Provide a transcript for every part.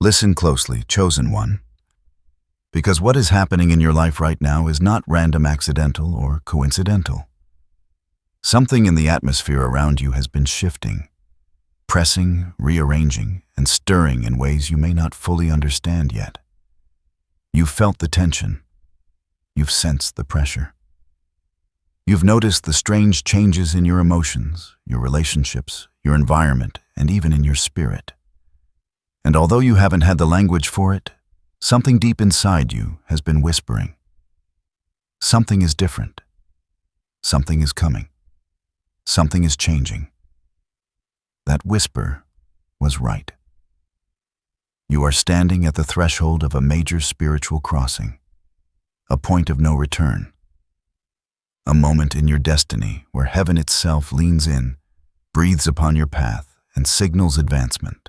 Listen closely, chosen one, because what is happening in your life right now is not random, accidental, or coincidental. Something in the atmosphere around you has been shifting, pressing, rearranging, and stirring in ways you may not fully understand yet. You've felt the tension. You've sensed the pressure. You've noticed the strange changes in your emotions, your relationships, your environment, and even in your spirit. And although you haven't had the language for it, something deep inside you has been whispering. Something is different. Something is coming. Something is changing. That whisper was right. You are standing at the threshold of a major spiritual crossing, a point of no return, a moment in your destiny where heaven itself leans in, breathes upon your path, and signals advancement.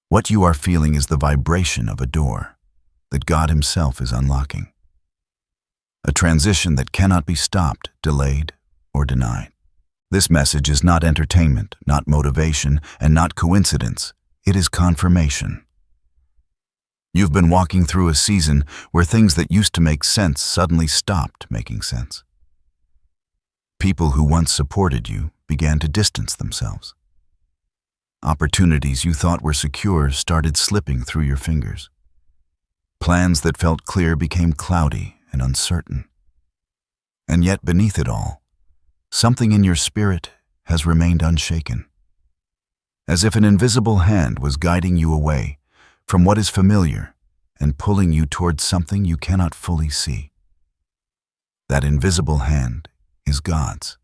What you are feeling is the vibration of a door that God Himself is unlocking. A transition that cannot be stopped, delayed, or denied. This message is not entertainment, not motivation, and not coincidence. It is confirmation. You've been walking through a season where things that used to make sense suddenly stopped making sense. People who once supported you began to distance themselves. Opportunities you thought were secure started slipping through your fingers. Plans that felt clear became cloudy and uncertain. And yet beneath it all, something in your spirit has remained unshaken. As if an invisible hand was guiding you away from what is familiar and pulling you towards something you cannot fully see. That invisible hand is God's.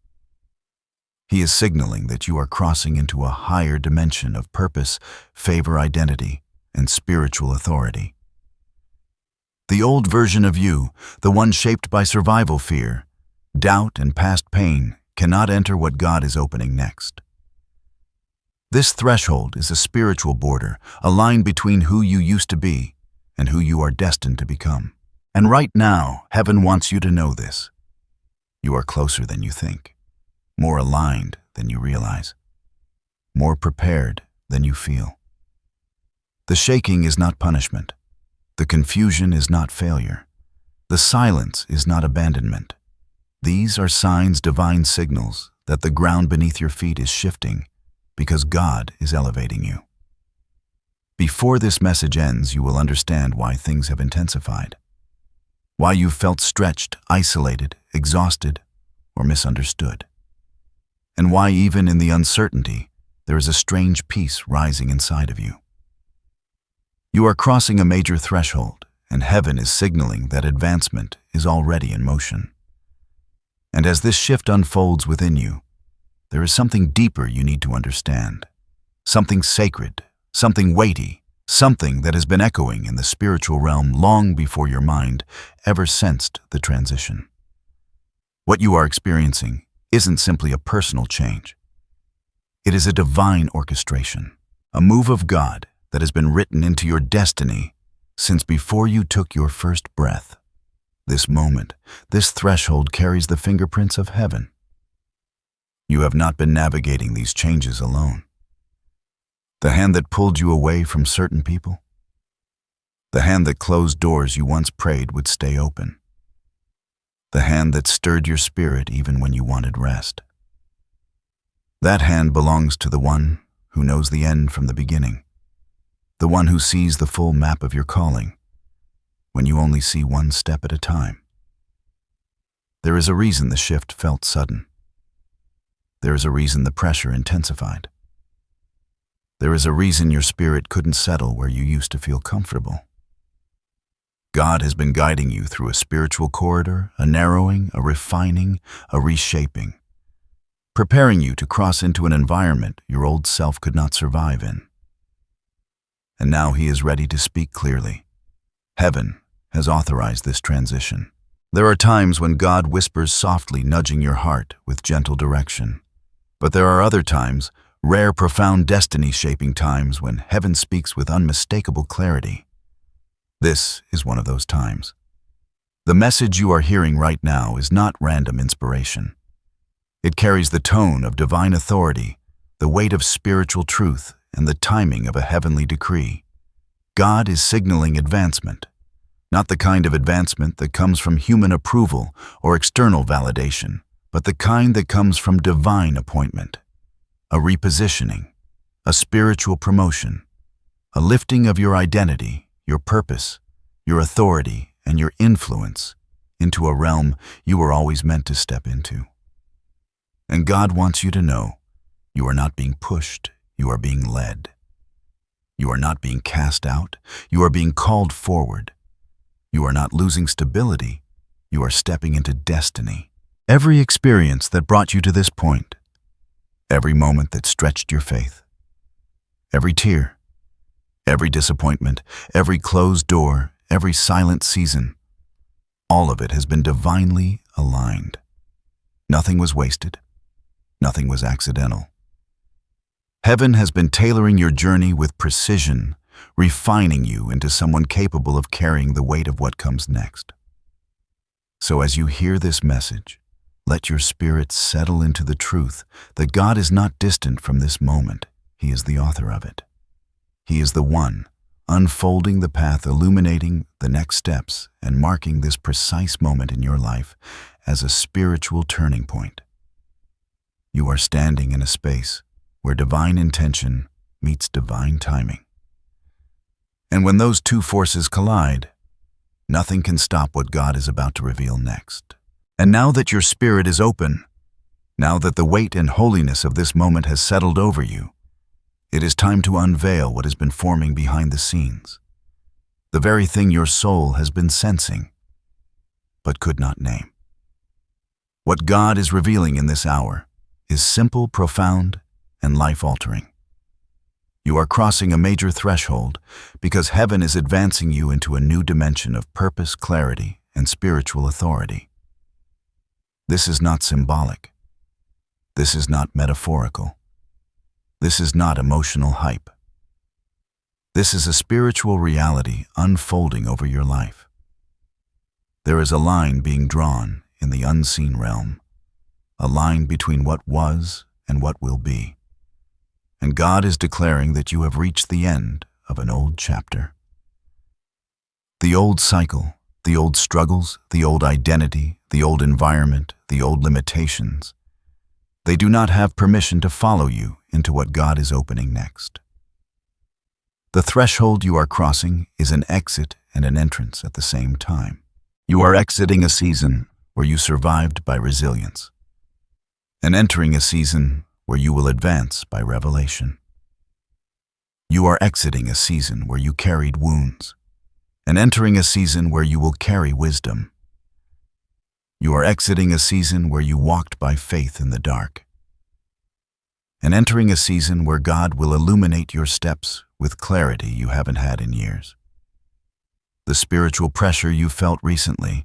He is signaling that you are crossing into a higher dimension of purpose, favor, identity, and spiritual authority. The old version of you, the one shaped by survival fear, doubt, and past pain, cannot enter what God is opening next. This threshold is a spiritual border, a line between who you used to be and who you are destined to become. And right now, heaven wants you to know this. You are closer than you think, more aligned than you realize, more prepared than you feel. The shaking is not punishment. The confusion is not failure. The silence is not abandonment. These are signs, divine signals, that the ground beneath your feet is shifting because God is elevating you. Before this message ends, you will understand why things have intensified, why you've felt stretched, isolated, exhausted, or misunderstood, and why even in the uncertainty, there is a strange peace rising inside of you. You are crossing a major threshold, and heaven is signaling that advancement is already in motion. And as this shift unfolds within you, there is something deeper you need to understand, something sacred, something weighty, something that has been echoing in the spiritual realm long before your mind ever sensed the transition. What you are experiencing isn't simply a personal change. It is a divine orchestration, a move of God that has been written into your destiny since before you took your first breath. This moment, this threshold carries the fingerprints of heaven. You have not been navigating these changes alone. The hand that pulled you away from certain people, the hand that closed doors you once prayed would stay open, the hand that stirred your spirit even when you wanted rest. That hand belongs to the one who knows the end from the beginning, the one who sees the full map of your calling when you only see one step at a time. There is a reason the shift felt sudden. There is a reason the pressure intensified. There is a reason your spirit couldn't settle where you used to feel comfortable. God has been guiding you through a spiritual corridor, a narrowing, a refining, a reshaping, preparing you to cross into an environment your old self could not survive in. And now He is ready to speak clearly. Heaven has authorized this transition. There are times when God whispers softly, nudging your heart with gentle direction. But there are other times, rare, profound, destiny-shaping times, when heaven speaks with unmistakable clarity. This is one of those times. The message you are hearing right now is not random inspiration. It carries the tone of divine authority, the weight of spiritual truth, and the timing of a heavenly decree. God is signaling advancement, not the kind of advancement that comes from human approval or external validation, but the kind that comes from divine appointment, a repositioning, a spiritual promotion, a lifting of your identity, your purpose, your authority, and your influence into a realm you were always meant to step into. And God wants you to know you are not being pushed, you are being led. You are not being cast out, you are being called forward. You are not losing stability, you are stepping into destiny. Every experience that brought you to this point, every moment that stretched your faith, every tear, every disappointment, every closed door, every silent season, all of it has been divinely aligned. Nothing was wasted, nothing was accidental. Heaven has been tailoring your journey with precision, refining you into someone capable of carrying the weight of what comes next. So as you hear this message, let your spirit settle into the truth that God is not distant from this moment. He is the author of it. He is the one unfolding the path, illuminating the next steps, and marking this precise moment in your life as a spiritual turning point. You are standing in a space where divine intention meets divine timing. And when those two forces collide, nothing can stop what God is about to reveal next. And now that your spirit is open, now that the weight and holiness of this moment has settled over you, it is time to unveil what has been forming behind the scenes, the very thing your soul has been sensing, but could not name. What God is revealing in this hour is simple, profound, and life-altering. You are crossing a major threshold because heaven is advancing you into a new dimension of purpose, clarity, and spiritual authority. This is not symbolic. This is not metaphorical. This is not emotional hype. This is a spiritual reality unfolding over your life. There is a line being drawn in the unseen realm, a line between what was and what will be. And God is declaring that you have reached the end of an old chapter. The old cycle, the old struggles, the old identity, the old environment, the old limitations, they do not have permission to follow you into what God is opening next. The threshold you are crossing is an exit and an entrance at the same time. You are exiting a season where you survived by resilience, and entering a season where you will advance by revelation. You are exiting a season where you carried wounds, and entering a season where you will carry wisdom. You are exiting a season where you walked by faith in the dark, and entering a season where God will illuminate your steps with clarity you haven't had in years. The spiritual pressure you felt recently,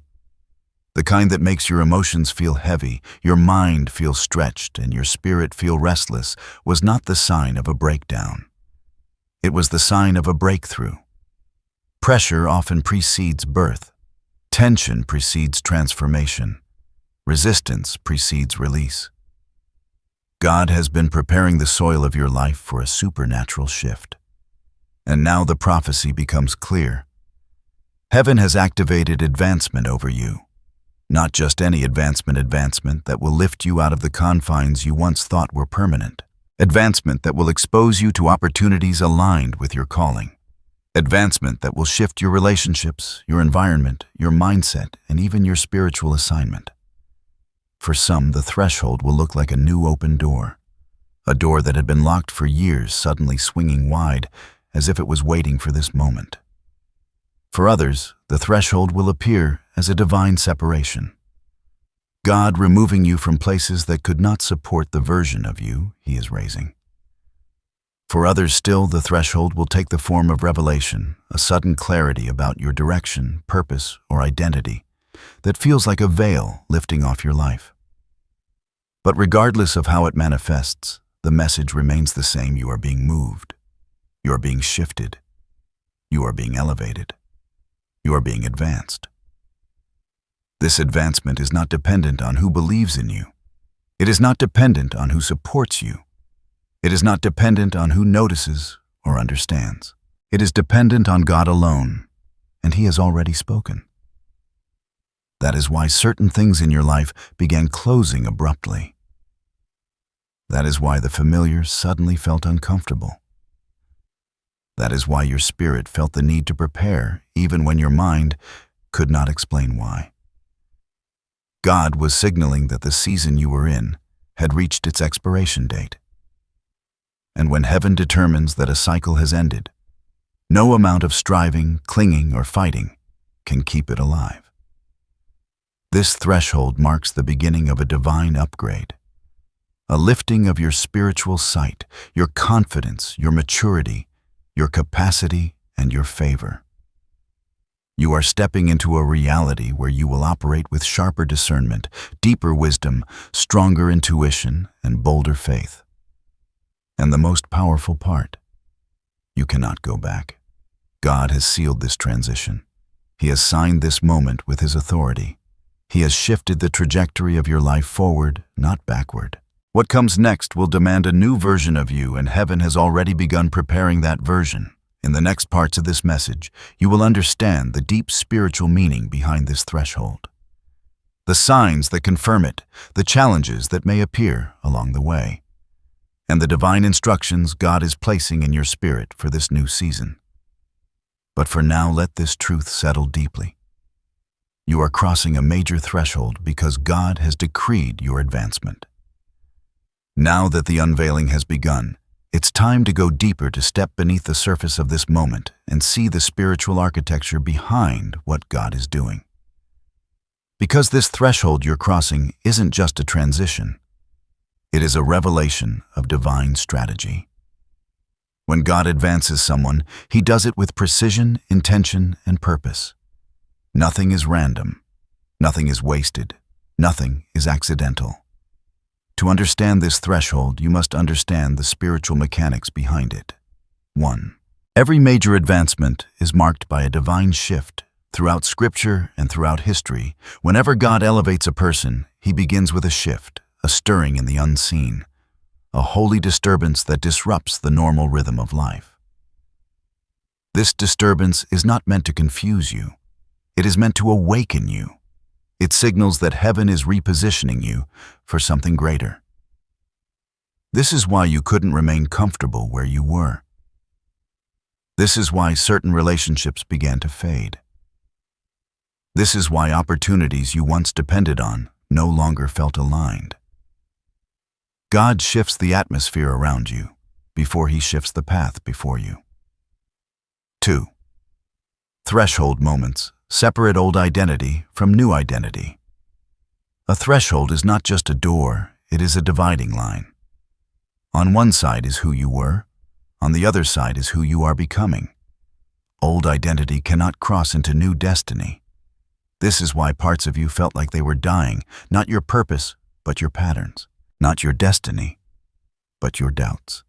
the kind that makes your emotions feel heavy, your mind feel stretched, and your spirit feel restless, was not the sign of a breakdown. It was the sign of a breakthrough. Pressure often precedes birth. Tension precedes transformation. Resistance precedes release. God has been preparing the soil of your life for a supernatural shift. And now the prophecy becomes clear. Heaven has activated advancement over you. Not just any advancement that will lift you out of the confines you once thought were permanent. Advancement that will expose you to opportunities aligned with your calling. Advancement that will shift your relationships, your environment, your mindset, and even your spiritual assignment. For some, the threshold will look like a new open door. A door that had been locked for years suddenly swinging wide as if it was waiting for this moment. For others, the threshold will appear as a divine separation. God removing you from places that could not support the version of you He is raising. For others still, the threshold will take the form of revelation, a sudden clarity about your direction, purpose, or identity that feels like a veil lifting off your life. But regardless of how it manifests, the message remains the same. You are being moved. You are being shifted. You are being elevated. You are being advanced. This advancement is not dependent on who believes in you. It is not dependent on who supports you. It is not dependent on who notices or understands. It is dependent on God alone, and He has already spoken. That is why certain things in your life began closing abruptly. That is why the familiar suddenly felt uncomfortable. That is why your spirit felt the need to prepare, even when your mind could not explain why. God was signaling that the season you were in had reached its expiration date. And when heaven determines that a cycle has ended, no amount of striving, clinging, or fighting can keep it alive. This threshold marks the beginning of a divine upgrade, a lifting of your spiritual sight, your confidence, your maturity, your capacity, and your favor. You are stepping into a reality where you will operate with sharper discernment, deeper wisdom, stronger intuition, and bolder faith. And the most powerful part, you cannot go back. God has sealed this transition. He has signed this moment with His authority. He has shifted the trajectory of your life forward, not backward. What comes next will demand a new version of you, and heaven has already begun preparing that version. In the next parts of this message, you will understand the deep spiritual meaning behind this threshold, the signs that confirm it, the challenges that may appear along the way, and the divine instructions God is placing in your spirit for this new season. But for now, let this truth settle deeply. You are crossing a major threshold because God has decreed your advancement. Now that the unveiling has begun, it's time to go deeper, to step beneath the surface of this moment and see the spiritual architecture behind what God is doing. Because this threshold you're crossing isn't just a transition, it is a revelation of divine strategy. When God advances someone, He does it with precision, intention, and purpose. Nothing is random, nothing is wasted, nothing is accidental. To understand this threshold, you must understand the spiritual mechanics behind it. 1. Every major advancement is marked by a divine shift. Throughout Scripture and throughout history, whenever God elevates a person, He begins with a shift, a stirring in the unseen, a holy disturbance that disrupts the normal rhythm of life. This disturbance is not meant to confuse you. It is meant to awaken you. It signals that heaven is repositioning you for something greater. This is why you couldn't remain comfortable where you were. This is why certain relationships began to fade. This is why opportunities you once depended on no longer felt aligned. God shifts the atmosphere around you before He shifts the path before you. 2. Threshold moments separate old identity from new identity. A threshold is not just a door, it is a dividing line. On one side is who you were, on the other side is who you are becoming. Old identity cannot cross into new destiny. This is why parts of you felt like they were dying, not your purpose, but your patterns, not your destiny, but your doubts.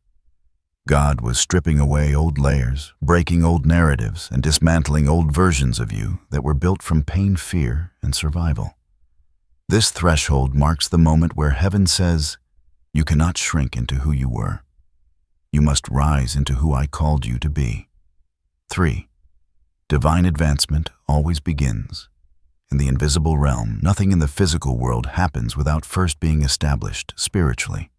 God was stripping away old layers, breaking old narratives, and dismantling old versions of you that were built from pain, fear, and survival. This threshold marks the moment where heaven says, "You cannot shrink into who you were. You must rise into who I called you to be." 3. Divine advancement always begins in the invisible realm. Nothing in the physical world happens without first being established spiritually.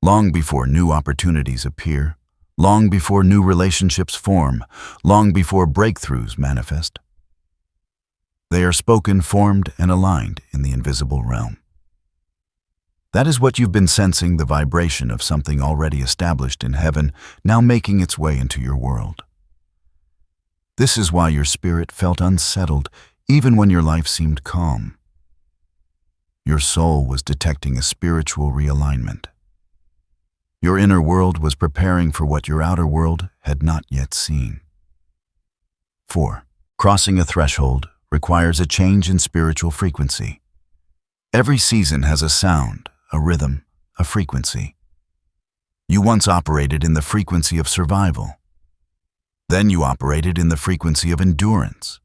Long before new opportunities appear, long before new relationships form, long before breakthroughs manifest, they are spoken, formed, and aligned in the invisible realm. That is what you've been sensing, the vibration of something already established in heaven, now making its way into your world. This is why your spirit felt unsettled, even when your life seemed calm. Your soul was detecting a spiritual realignment. Your inner world was preparing for what your outer world had not yet seen. 4. Crossing a threshold requires a change in spiritual frequency. Every season has a sound, a rhythm, a frequency. You once operated in the frequency of survival. Then you operated in the frequency of endurance.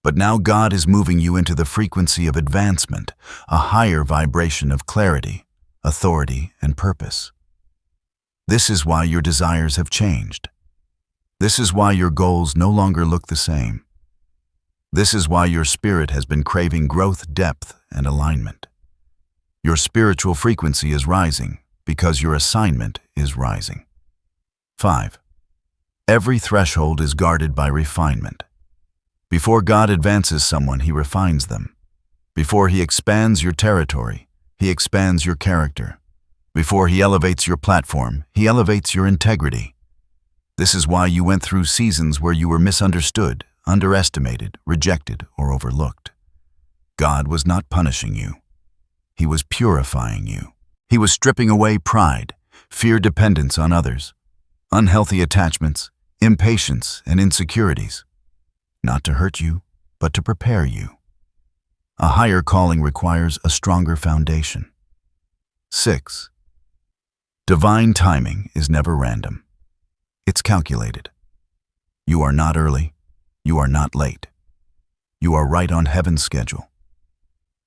But now God is moving you into the frequency of advancement, a higher vibration of clarity, authority, and purpose. This is why your desires have changed. This is why your goals no longer look the same. This is why your spirit has been craving growth, depth, and alignment. Your spiritual frequency is rising because your assignment is rising. 5. Every threshold is guarded by refinement. Before God advances someone, He refines them. Before He expands your territory, He expands your character. Before He elevates your platform, He elevates your integrity. This is why you went through seasons where you were misunderstood, underestimated, rejected, or overlooked. God was not punishing you. He was purifying you. He was stripping away pride, fear, dependence on others, unhealthy attachments, impatience, and insecurities. Not to hurt you, but to prepare you. A higher calling requires a stronger foundation. 6. Divine timing is never random. It's calculated. You are not early. You are not late. You are right on heaven's schedule.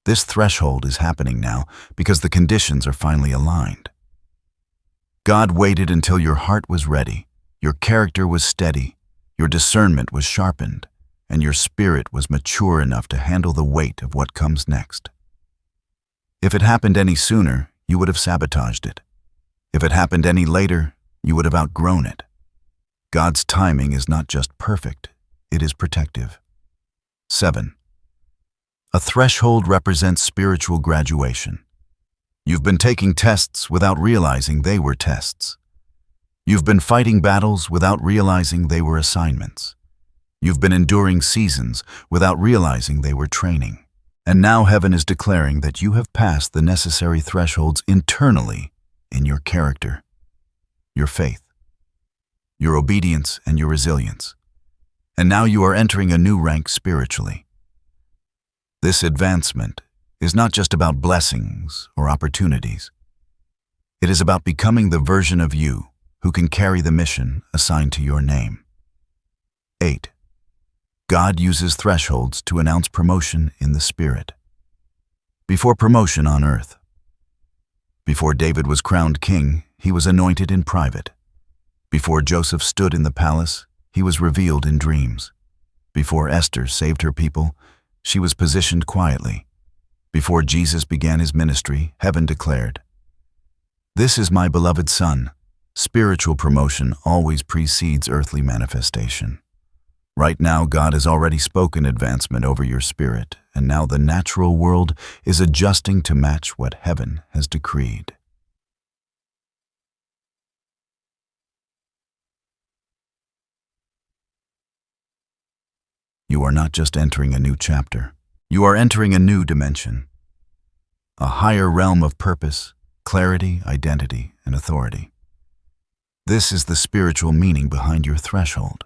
This threshold is happening now because the conditions are finally aligned. God waited until your heart was ready, your character was steady, your discernment was sharpened, and your spirit was mature enough to handle the weight of what comes next. If it happened any sooner, you would have sabotaged it. If it happened any later, you would have outgrown it. God's timing is not just perfect, it is protective. 7. A threshold represents spiritual graduation. You've been taking tests without realizing they were tests. You've been fighting battles without realizing they were assignments. You've been enduring seasons without realizing they were training. And now heaven is declaring that you have passed the necessary thresholds internally in your character, your faith, your obedience, and your resilience. And now you are entering a new rank spiritually. This advancement is not just about blessings or opportunities. It is about becoming the version of you who can carry the mission assigned to your name. 8. God uses thresholds to announce promotion in the spirit. Before promotion on earth. Before David was crowned king, he was anointed in private. Before Joseph stood in the palace, he was revealed in dreams. Before Esther saved her people, she was positioned quietly. Before Jesus began his ministry, heaven declared, "This is my beloved Son." Spiritual promotion always precedes earthly manifestation. Right now, God has already spoken advancement over your spirit, and now the natural world is adjusting to match what heaven has decreed. You are not just entering a new chapter. You are entering a new dimension, a higher realm of purpose, clarity, identity, and authority. This is the spiritual meaning behind your threshold.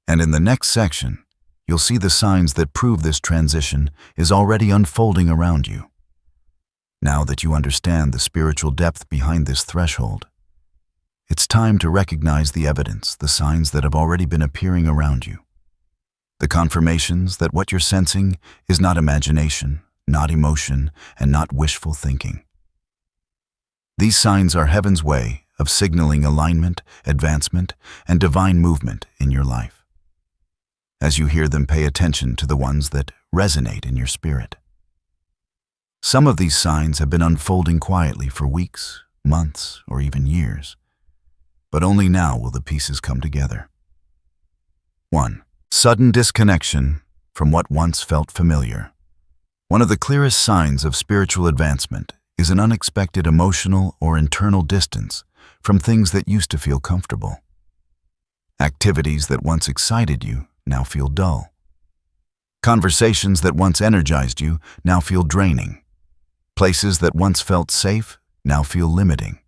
And in the next section, you'll see the signs that prove this transition is already unfolding around you. Now that you understand the spiritual depth behind this threshold, it's time to recognize the evidence, the signs that have already been appearing around you. The confirmations that what you're sensing is not imagination, not emotion, and not wishful thinking. These signs are heaven's way of signaling alignment, advancement, and divine movement in your life. As you hear them, pay attention to the ones that resonate in your spirit. Some of these signs have been unfolding quietly for weeks, months, or even years, but only now will the pieces come together. 1. Sudden disconnection from what once felt familiar. One of the clearest signs of spiritual advancement is an unexpected emotional or internal distance from things that used to feel comfortable. Activities that once excited you now feel dull. Conversations that once energized you now feel draining. Places that once felt safe now feel limiting.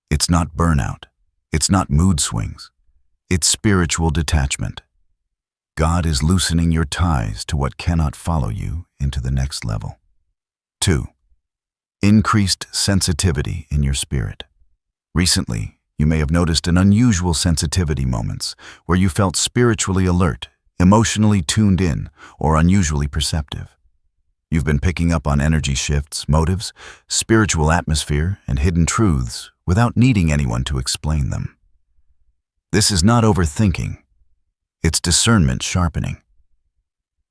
It's not burnout. It's not mood swings. It's spiritual detachment. God is loosening your ties to what cannot follow you into the next level. 2. Increased sensitivity in your spirit. Recently, you may have noticed an unusual sensitivity moments where you felt spiritually alert, emotionally tuned in, or unusually perceptive. You've been picking up on energy shifts, motives, spiritual atmosphere, and hidden truths without needing anyone to explain them. This is not overthinking. It's discernment sharpening.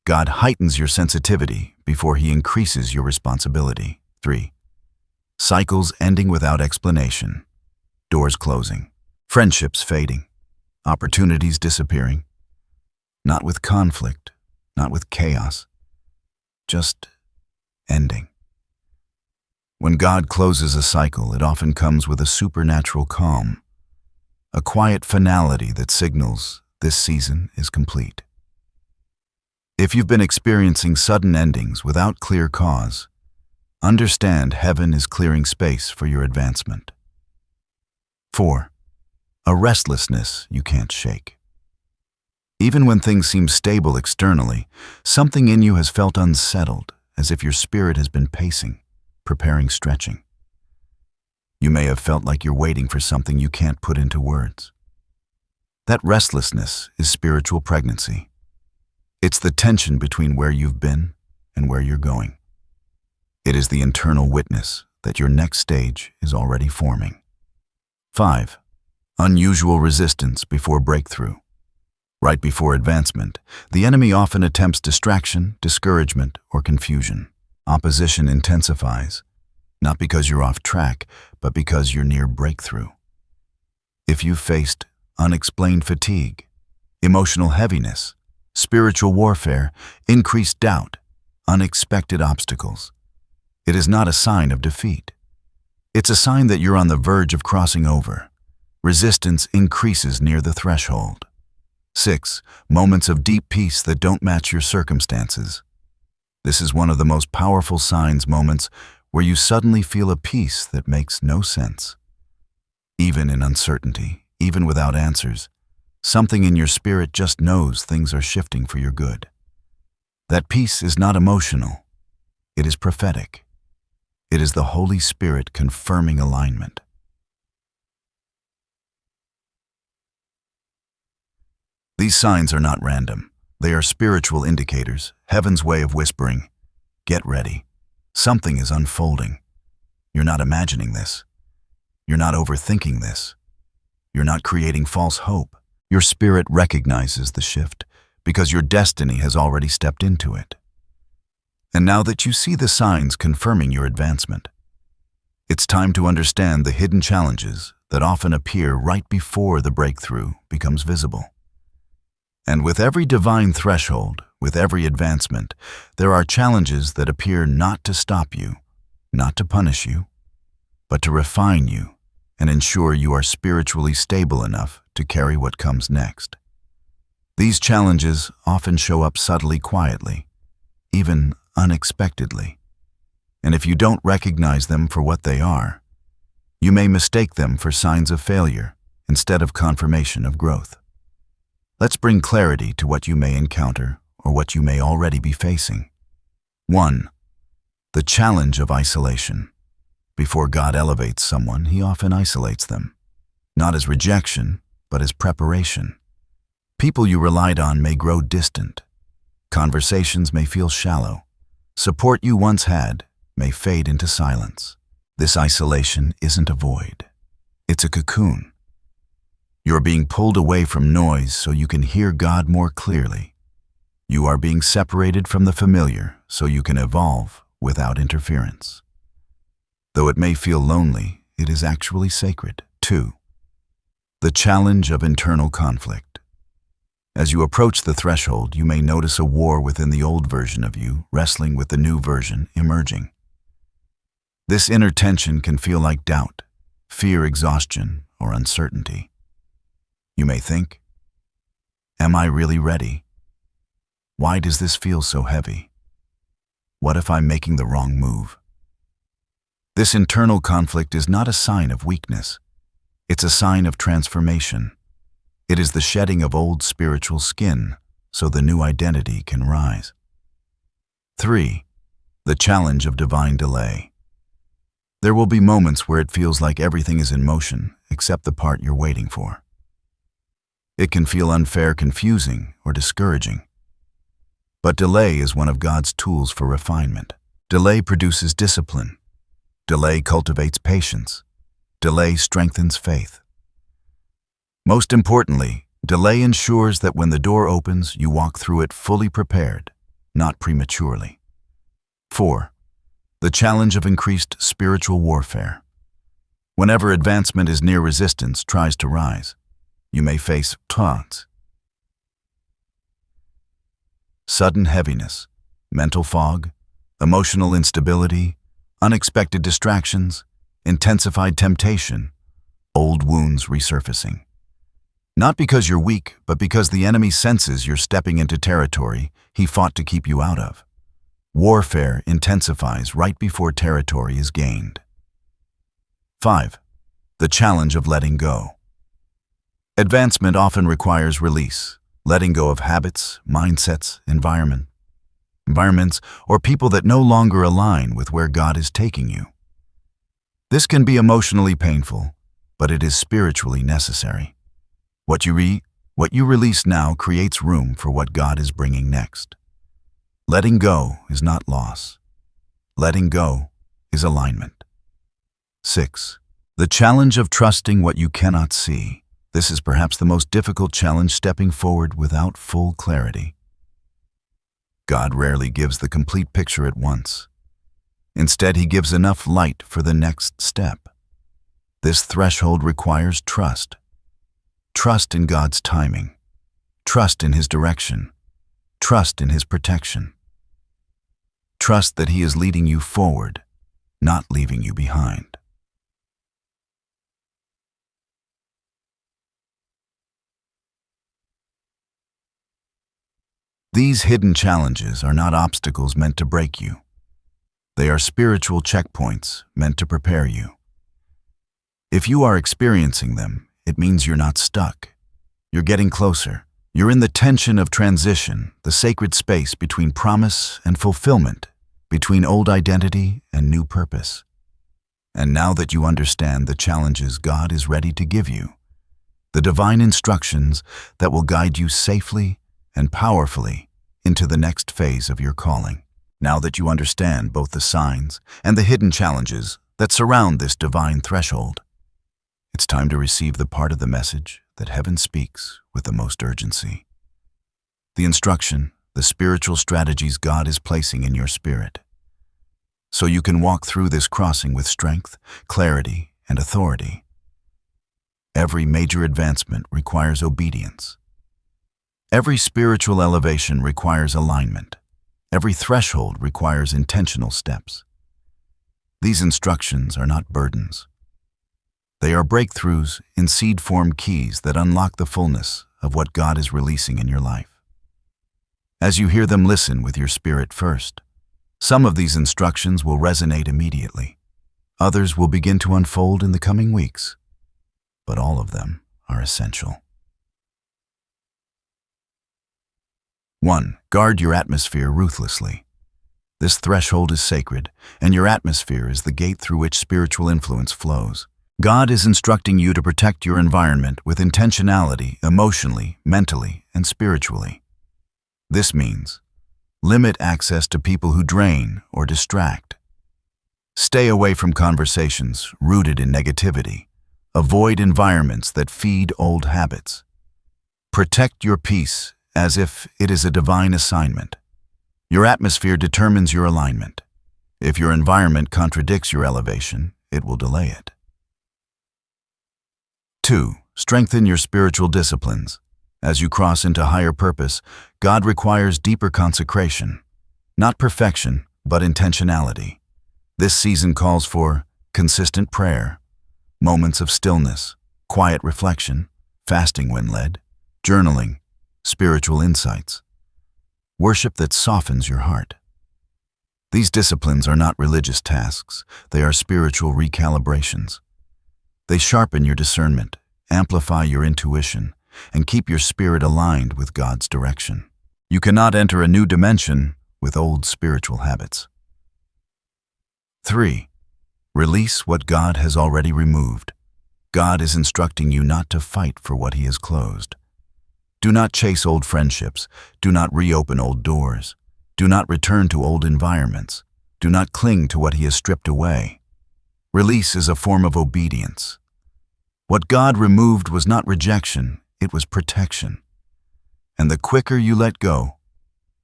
God heightens your sensitivity before He increases your responsibility. 3. Cycles ending without explanation. Doors closing. Friendships fading. Opportunities disappearing. Not with conflict, not with chaos, just ending. When God closes a cycle, it often comes with a supernatural calm, a quiet finality that signals this season is complete. If you've been experiencing sudden endings without clear cause, understand heaven is clearing space for your advancement. 4. A restlessness you can't shake. Even when things seem stable externally, something in you has felt unsettled, as if your spirit has been pacing, preparing stretching. You may have felt like you're waiting for something you can't put into words. That restlessness is spiritual pregnancy. It's the tension between where you've been and where you're going. It is the internal witness that your next stage is already forming. 5. Unusual resistance before breakthrough. Right before advancement, the enemy often attempts distraction, discouragement, or confusion. Opposition intensifies, not because you're off track, but because you're near breakthrough. If you've faced unexplained fatigue, emotional heaviness, spiritual warfare, increased doubt, unexpected obstacles, it is not a sign of defeat. It's a sign that you're on the verge of crossing over. Resistance increases near the threshold. 6. Moments of deep peace that don't match your circumstances. This is one of the most powerful signs, moments where you suddenly feel a peace that makes no sense. Even in uncertainty, even without answers, something in your spirit just knows things are shifting for your good. That peace is not emotional. It is prophetic. It is the Holy Spirit confirming alignment. These signs are not random. They are spiritual indicators, heaven's way of whispering, "Get ready. Something is unfolding. You're not imagining this. You're not overthinking this. You're not creating false hope. Your spirit recognizes the shift because your destiny has already stepped into it. And now that you see the signs confirming your advancement, it's time to understand the hidden challenges that often appear right before the breakthrough becomes visible. And with every divine threshold, with every advancement, there are challenges that appear not to stop you, not to punish you, but to refine you and ensure you are spiritually stable enough to carry what comes next. These challenges often show up subtly, quietly, even unexpectedly. And if you don't recognize them for what they are, you may mistake them for signs of failure instead of confirmation of growth. Let's bring clarity to what you may encounter or what you may already be facing. 1. The challenge of isolation. Before God elevates someone, He often isolates them, not as rejection, but as preparation. People you relied on may grow distant. Conversations may feel shallow. Support you once had may fade into silence. This isolation isn't a void. It's a cocoon. You're being pulled away from noise so you can hear God more clearly. You are being separated from the familiar so you can evolve without interference. Though it may feel lonely, it is actually sacred. 2. The challenge of internal conflict. As you approach the threshold, you may notice a war within the old version of you, wrestling with the new version emerging. This inner tension can feel like doubt, fear, exhaustion, or uncertainty. You may think, "Am I really ready? Why does this feel so heavy? What if I'm making the wrong move?" This internal conflict is not a sign of weakness. It's a sign of transformation. It is the shedding of old spiritual skin so the new identity can rise. 3. The challenge of divine delay. There will be moments where it feels like everything is in motion except the part you're waiting for. It can feel unfair, confusing, or discouraging. But delay is one of God's tools for refinement. Delay produces discipline. Delay cultivates patience. Delay strengthens faith. Most importantly, delay ensures that when the door opens, you walk through it fully prepared, not prematurely. 4. The challenge of increased spiritual warfare. Whenever advancement is near, resistance tries to rise. You may face taunts, sudden heaviness, mental fog, emotional instability, unexpected distractions, intensified temptation, old wounds resurfacing. Not because you're weak, but because the enemy senses you're stepping into territory he fought to keep you out of. Warfare intensifies right before territory is gained. 5. The challenge of letting go. Advancement often requires release, letting go of habits, mindsets, environments, or people that no longer align with where God is taking you. This can be emotionally painful, but it is spiritually necessary. What you release now creates room for what God is bringing next. Letting go is not loss. Letting go is alignment. 6. The challenge of trusting what you cannot see. This is perhaps the most difficult challenge, stepping forward without full clarity. God rarely gives the complete picture at once. Instead, he gives enough light for the next step. This threshold requires trust. Trust in God's timing. Trust in his direction. Trust in his protection. Trust that he is leading you forward, not leaving you behind. These hidden challenges are not obstacles meant to break you. They are spiritual checkpoints meant to prepare you. If you are experiencing them, it means you're not stuck. You're getting closer. You're in the tension of transition, the sacred space between promise and fulfillment, between old identity and new purpose. And now that you understand the challenges God is ready to give you, the divine instructions that will guide you safely and powerfully into the next phase of your calling. Now that you understand both the signs and the hidden challenges that surround this divine threshold, it's time to receive the part of the message that heaven speaks with the most urgency. The instruction, the spiritual strategies God is placing in your spirit, so you can walk through this crossing with strength, clarity, and authority. Every major advancement requires obedience. Every spiritual elevation requires alignment. Every threshold requires intentional steps. These instructions are not burdens. They are breakthroughs in seed-form keys that unlock the fullness of what God is releasing in your life. As you hear them, listen with your spirit first. Some of these instructions will resonate immediately. Others will begin to unfold in the coming weeks. But all of them are essential. 1. Guard your atmosphere ruthlessly. This threshold is sacred, and your atmosphere is the gate through which spiritual influence flows. God is instructing you to protect your environment with intentionality, emotionally, mentally, and spiritually. This means limit access to people who drain or distract. Stay away from conversations rooted in negativity. Avoid environments that feed old habits. Protect your peace as if it is a divine assignment. Your atmosphere determines your alignment. If your environment contradicts your elevation, it will delay it. 2. Strengthen your spiritual disciplines. As you cross into higher purpose, God requires deeper consecration. Not perfection, but intentionality. This season calls for consistent prayer, moments of stillness, quiet reflection, fasting when led, journaling, spiritual insights, worship that softens your heart. These disciplines are not religious tasks, they are spiritual recalibrations. They sharpen your discernment, amplify your intuition, and keep your spirit aligned with God's direction. You cannot enter a new dimension with old spiritual habits. 3. Release what God has already removed. God is instructing you not to fight for what he has closed. Do not chase old friendships. Do not reopen old doors. Do not return to old environments. Do not cling to what he has stripped away. Release is a form of obedience. What God removed was not rejection, it was protection. And the quicker you let go,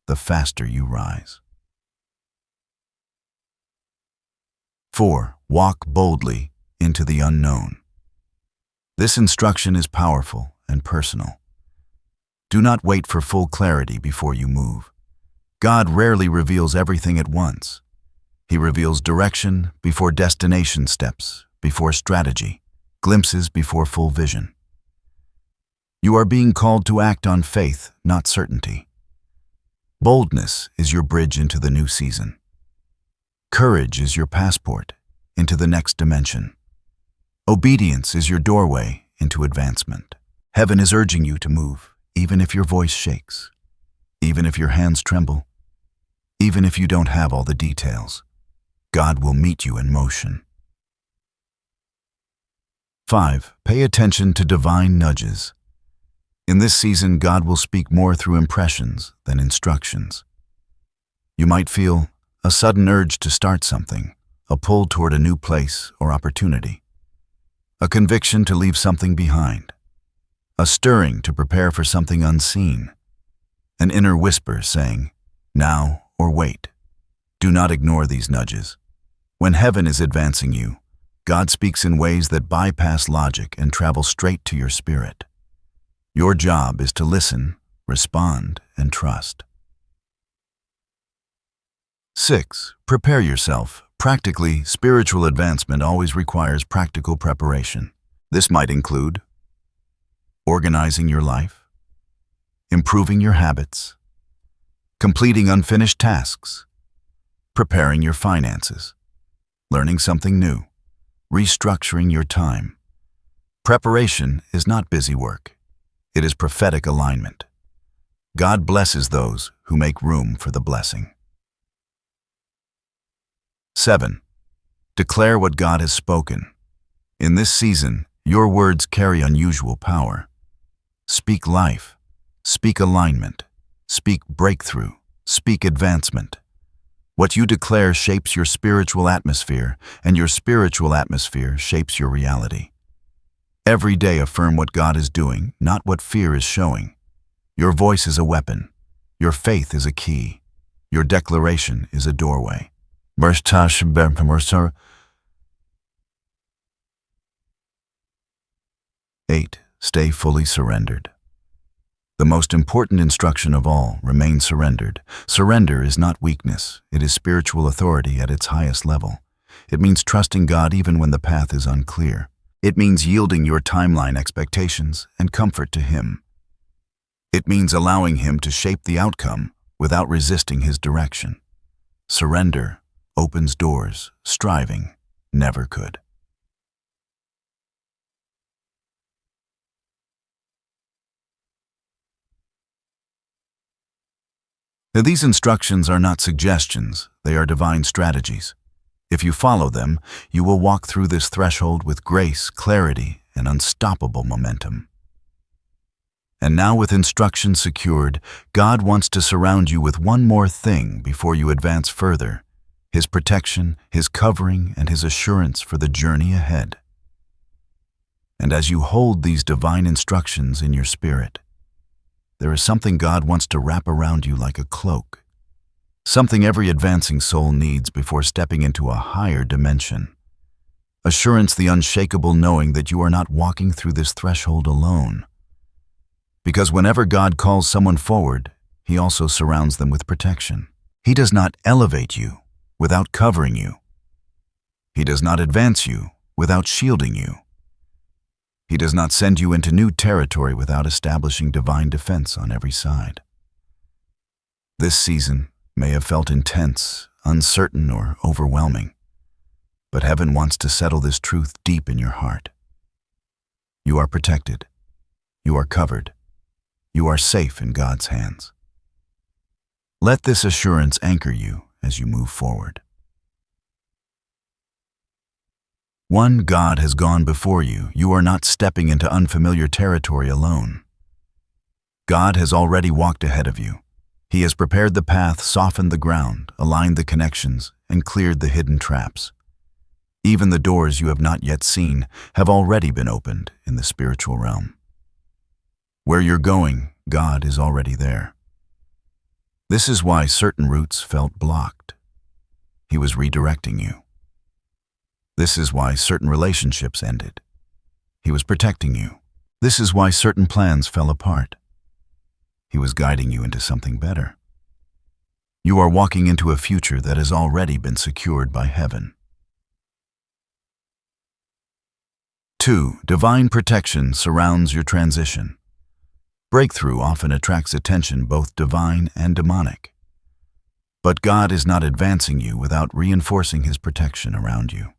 the faster you rise. 4. Walk boldly into the unknown. This instruction is powerful and personal. Do not wait for full clarity before you move. God rarely reveals everything at once. He reveals direction before destination steps, before strategy, glimpses before full vision. You are being called to act on faith, not certainty. Boldness is your bridge into the new season. Courage is your passport into the next dimension. Obedience is your doorway into advancement. Heaven is urging you to move, even if your voice shakes, even if your hands tremble, even if you don't have all the details. God will meet you in motion. 5. Pay attention to divine nudges. In this season, God will speak more through impressions than instructions. You might feel a sudden urge to start something, a pull toward a new place or opportunity, a conviction to leave something behind, a stirring to prepare for something unseen, an inner whisper saying, now or wait. Do not ignore these nudges. When heaven is advancing you, God speaks in ways that bypass logic and travel straight to your spirit. Your job is to listen, respond, and trust. 6. Prepare yourself. Practically, spiritual advancement always requires practical preparation. This might include organizing your life, improving your habits, completing unfinished tasks, preparing your finances, learning something new, restructuring your time. Preparation is not busy work. It is prophetic alignment. God blesses those who make room for the blessing. 7. Declare what God has spoken. In this season, your words carry unusual power. Speak life, speak alignment, speak breakthrough, speak advancement. What you declare shapes your spiritual atmosphere, and your spiritual atmosphere shapes your reality. Every day affirm what God is doing, not what fear is showing. Your voice is a weapon. Your faith is a key. Your declaration is a doorway. 8. Stay fully surrendered. The most important instruction of all, remain surrendered. Surrender is not weakness. It is spiritual authority at its highest level. It means trusting God even when the path is unclear. It means yielding your timeline expectations and comfort to Him. It means allowing Him to shape the outcome without resisting His direction. Surrender opens doors striving never could. Now, these instructions are not suggestions, they are divine strategies. If you follow them, you will walk through this threshold with grace, clarity, and unstoppable momentum. And now, with instructions secured, God wants to surround you with one more thing before you advance further: His protection, His covering, and His assurance for the journey ahead. And as you hold these divine instructions in your spirit, there is something God wants to wrap around you like a cloak, something every advancing soul needs before stepping into a higher dimension. Assurance, the unshakable knowing that you are not walking through this threshold alone. Because whenever God calls someone forward, He also surrounds them with protection. He does not elevate you without covering you. He does not advance you without shielding you. He does not send you into new territory without establishing divine defense on every side. This season may have felt intense, uncertain, or overwhelming, but heaven wants to settle this truth deep in your heart. You are protected. You are covered. You are safe in God's hands. Let this assurance anchor you as you move forward. 1. God has gone before you. You are not stepping into unfamiliar territory alone. God has already walked ahead of you. He has prepared the path, softened the ground, aligned the connections, and cleared the hidden traps. Even the doors you have not yet seen have already been opened in the spiritual realm. Where you're going, God is already there. This is why certain routes felt blocked. He was redirecting you. This is why certain relationships ended. He was protecting you. This is why certain plans fell apart. He was guiding you into something better. You are walking into a future that has already been secured by heaven. 2. Divine protection surrounds your transition. Breakthrough often attracts attention, both divine and demonic. But God is not advancing you without reinforcing His protection around you.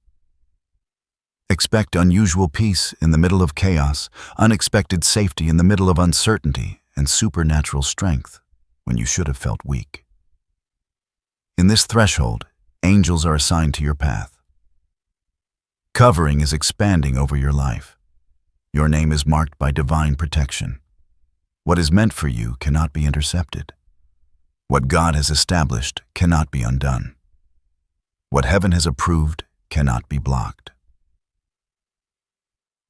Expect unusual peace in the middle of chaos, unexpected safety in the middle of uncertainty, and supernatural strength when you should have felt weak. In this threshold, angels are assigned to your path. Covering is expanding over your life. Your name is marked by divine protection. What is meant for you cannot be intercepted. What God has established cannot be undone. What heaven has approved cannot be blocked.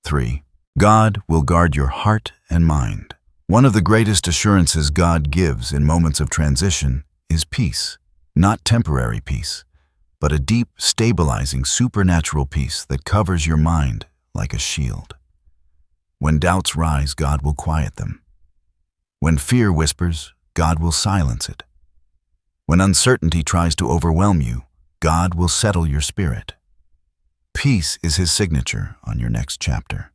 3. God will guard your heart and mind. One of the greatest assurances God gives in moments of transition is peace. Not temporary peace, but a deep, stabilizing, supernatural peace that covers your mind like a shield. When doubts rise, God will quiet them. When fear whispers, God will silence it. When uncertainty tries to overwhelm you, God will settle your spirit. Peace is His signature on your next chapter.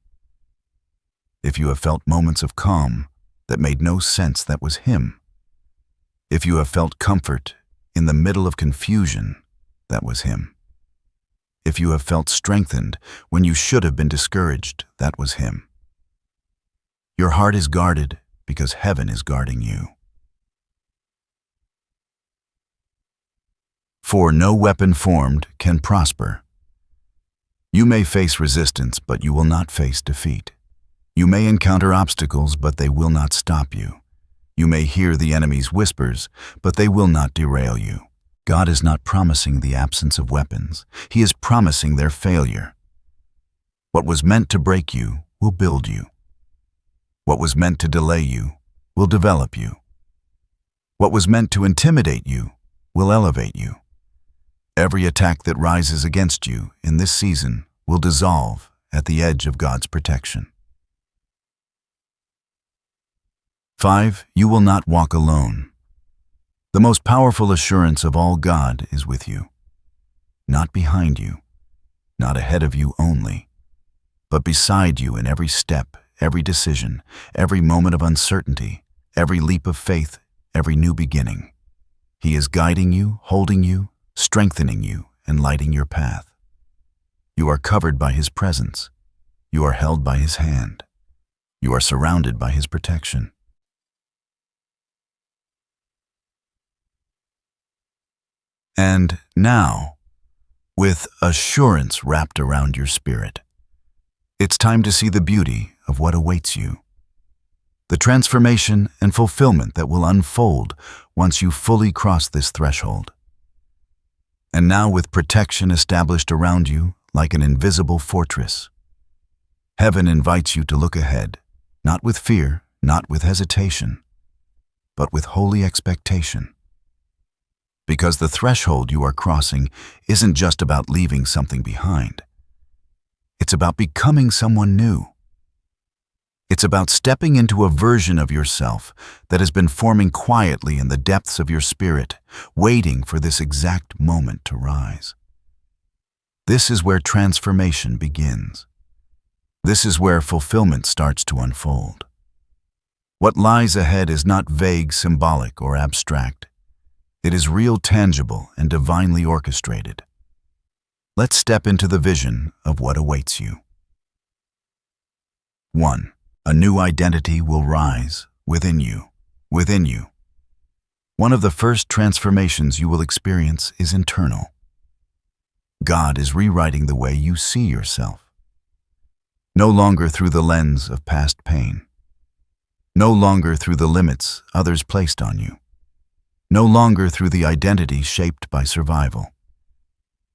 If you have felt moments of calm that made no sense, that was Him. If you have felt comfort in the middle of confusion, that was Him. If you have felt strengthened when you should have been discouraged, that was Him. Your heart is guarded because heaven is guarding you. For no weapon formed can prosper. You may face resistance, but you will not face defeat. You may encounter obstacles, but they will not stop you. You may hear the enemy's whispers, but they will not derail you. God is not promising the absence of weapons. He is promising their failure. What was meant to break you will build you. What was meant to delay you will develop you. What was meant to intimidate you will elevate you. Every attack that rises against you in this season will dissolve at the edge of God's protection. 5. You will not walk alone. The most powerful assurance of all, God is with you. Not behind you, not ahead of you only, but beside you in every step, every decision, every moment of uncertainty, every leap of faith, every new beginning. He is guiding you, holding you, strengthening you, and lighting your path. You are covered by His presence. You are held by His hand. You are surrounded by His protection. And now, with assurance wrapped around your spirit, it's time to see the beauty of what awaits you. The transformation and fulfillment that will unfold once you fully cross this threshold. And now, with protection established around you like an invisible fortress, heaven invites you to look ahead, not with fear, not with hesitation, but with holy expectation. Because the threshold you are crossing isn't just about leaving something behind. It's about becoming someone new. It's about stepping into a version of yourself that has been forming quietly in the depths of your spirit, waiting for this exact moment to rise. This is where transformation begins. This is where fulfillment starts to unfold. What lies ahead is not vague, symbolic, or abstract. It is real, tangible, and divinely orchestrated. Let's step into the vision of what awaits you. 1. A new identity will rise within you. Within you. One of the first transformations you will experience is internal. God is rewriting the way you see yourself. No longer through the lens of past pain. No longer through the limits others placed on you. No longer through the identity shaped by survival.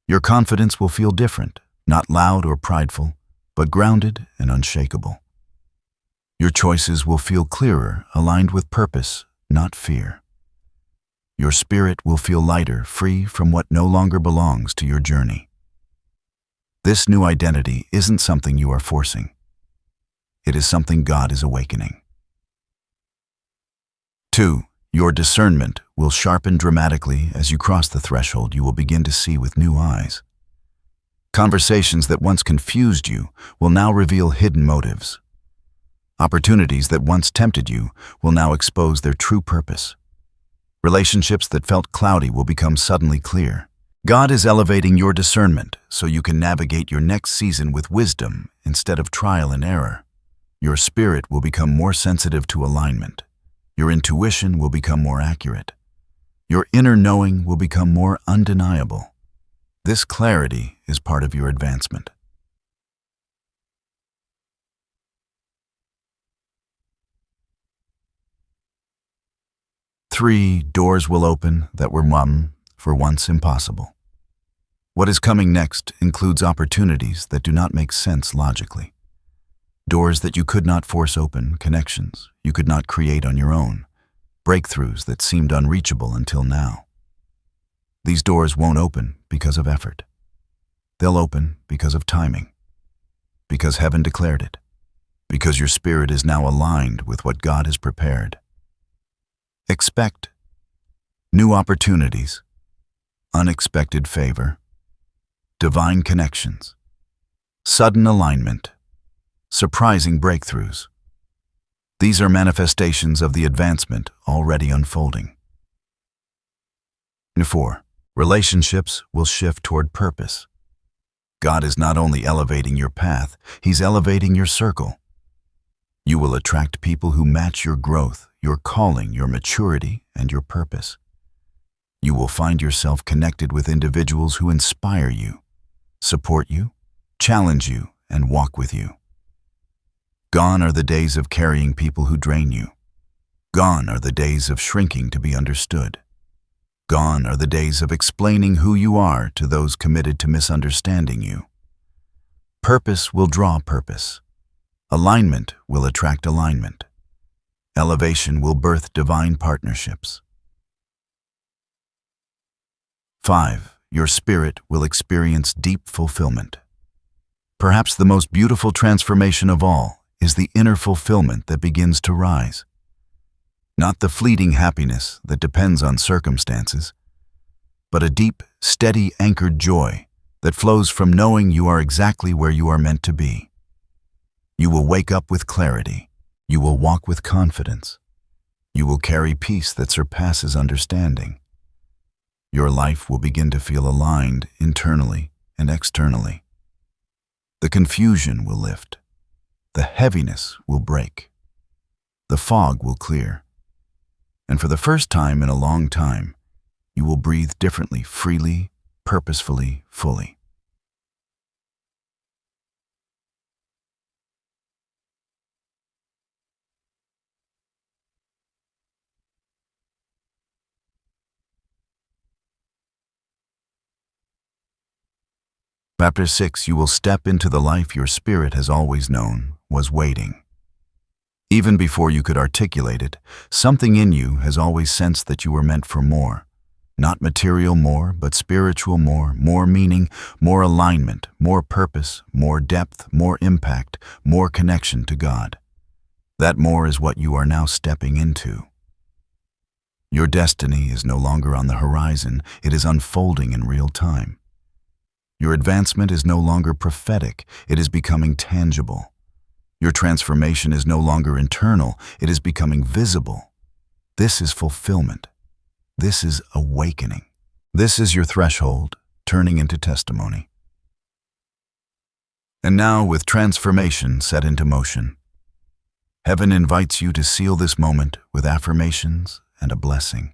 Your confidence will feel different, not loud or prideful, but grounded and unshakable. Your choices will feel clearer, aligned with purpose, not fear. Your spirit will feel lighter, free from what no longer belongs to your journey. This new identity isn't something you are forcing. It is something God is awakening. 2. Your discernment will sharpen dramatically as you cross the threshold. You will begin to see with new eyes. Conversations that once confused you will now reveal hidden motives. Opportunities that once tempted you will now expose their true purpose. Relationships that felt cloudy will become suddenly clear. God is elevating your discernment so you can navigate your next season with wisdom instead of trial and error. Your spirit will become more sensitive to alignment. Your intuition will become more accurate. Your inner knowing will become more undeniable. This clarity is part of your advancement. 3. Doors will open that were for once impossible. What is coming next includes opportunities that do not make sense logically. Doors that you could not force open, connections you could not create on your own, breakthroughs that seemed unreachable until now. These doors won't open because of effort. They'll open because of timing, because heaven declared it, because your spirit is now aligned with what God has prepared. Expect new opportunities, unexpected favor, divine connections, sudden alignment, surprising breakthroughs. These are manifestations of the advancement already unfolding. 4. Relationships will shift toward purpose. God is not only elevating your path, He's elevating your circle. You will attract people who match your growth, your calling, your maturity, and your purpose. You will find yourself connected with individuals who inspire you, support you, challenge you, and walk with you. Gone are the days of carrying people who drain you. Gone are the days of shrinking to be understood. Gone are the days of explaining who you are to those committed to misunderstanding you. Purpose will draw purpose. Alignment will attract alignment. Elevation will birth divine partnerships. 5. Your spirit will experience deep fulfillment. Perhaps the most beautiful transformation of all is the inner fulfillment that begins to rise. Not the fleeting happiness that depends on circumstances, but a deep, steady, anchored joy that flows from knowing you are exactly where you are meant to be. You will wake up with clarity. You will walk with confidence. You will carry peace that surpasses understanding. Your life will begin to feel aligned internally and externally. The confusion will lift. The heaviness will break. The fog will clear. And for the first time in a long time, you will breathe differently, freely, purposefully, fully. Chapter 6. You will step into the life your spirit has always known was waiting. Even before you could articulate it, something in you has always sensed that you were meant for more. Not material more, but spiritual more meaning, more alignment, more purpose, more depth, more impact, more connection to God. That more is what you are now stepping into. Your destiny is no longer on the horizon, it is unfolding in real time. Your advancement is no longer prophetic, it is becoming tangible. Your transformation is no longer internal, it is becoming visible. This is fulfillment. This is awakening. This is your threshold, turning into testimony. And now, with transformation set into motion, heaven invites you to seal this moment with affirmations and a blessing.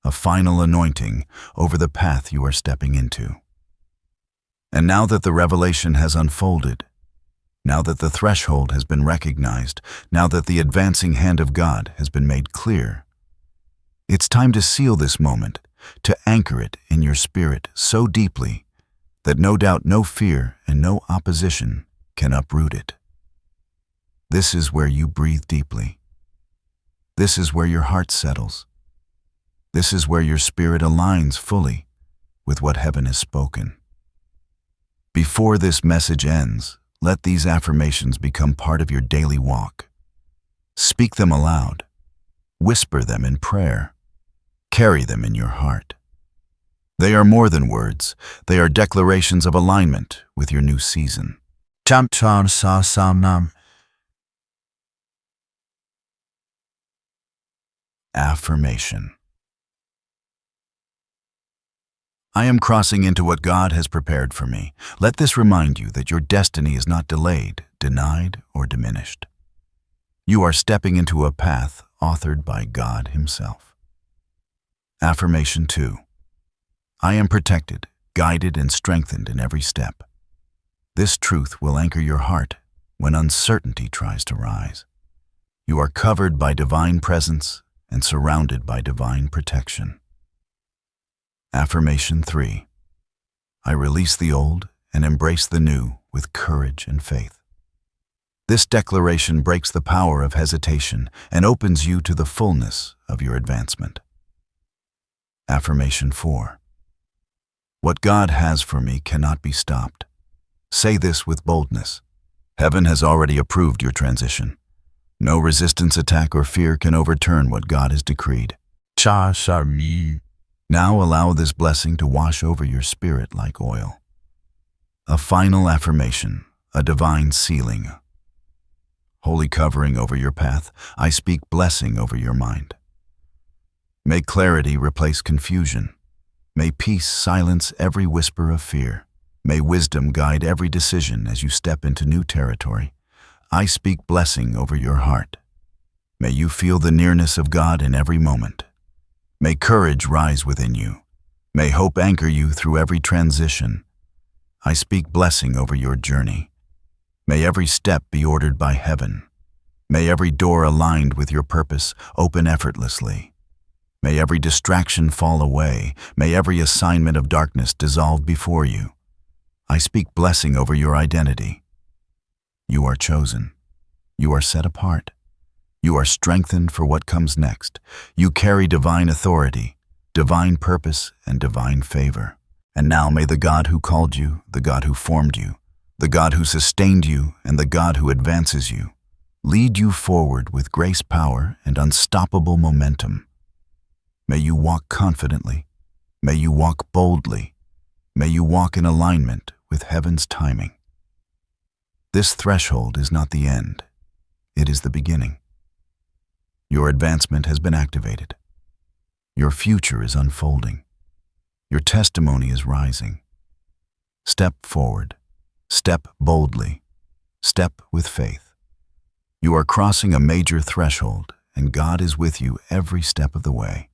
A final anointing over the path you are stepping into. And now that the revelation has unfolded, now that the threshold has been recognized, now that the advancing hand of God has been made clear, it's time to seal this moment, to anchor it in your spirit so deeply that no doubt, no fear, and no opposition can uproot it. This is where you breathe deeply. This is where your heart settles. This is where your spirit aligns fully with what heaven has spoken. Before this message ends, let these affirmations become part of your daily walk. Speak them aloud. Whisper them in prayer. Carry them in your heart. They are more than words. They are declarations of alignment with your new season. Affirmation. I am crossing into what God has prepared for me. Let this remind you that your destiny is not delayed, denied, or diminished. You are stepping into a path authored by God Himself. Affirmation 2. I am protected, guided, and strengthened in every step. This truth will anchor your heart when uncertainty tries to rise. You are covered by divine presence and surrounded by divine protection. Affirmation 3. I release the old and embrace the new with courage and faith. This declaration breaks the power of hesitation and opens you to the fullness of your advancement. Affirmation 4. What God has for me cannot be stopped. Say this with boldness. Heaven has already approved your transition. No resistance, attack, or fear can overturn what God has decreed. Now allow this blessing to wash over your spirit like oil. A final affirmation, a divine sealing. Holy covering over your path, I speak blessing over your mind. May clarity replace confusion. May peace silence every whisper of fear. May wisdom guide every decision as you step into new territory. I speak blessing over your heart. May you feel the nearness of God in every moment. May courage rise within you. May hope anchor you through every transition. I speak blessing over your journey. May every step be ordered by heaven. May every door aligned with your purpose open effortlessly. May every distraction fall away. May every assignment of darkness dissolve before you. I speak blessing over your identity. You are chosen. You are set apart. You are strengthened for what comes next. You carry divine authority, divine purpose, and divine favor. And now may the God who called you, the God who formed you, the God who sustained you, and the God who advances you, lead you forward with grace, power, and unstoppable momentum. May you walk confidently. May you walk boldly. May you walk in alignment with heaven's timing. This threshold is not the end. It is the beginning. Your advancement has been activated. Your future is unfolding. Your testimony is rising. Step forward. Step boldly. Step with faith. You are crossing a major threshold, and God is with you every step of the way.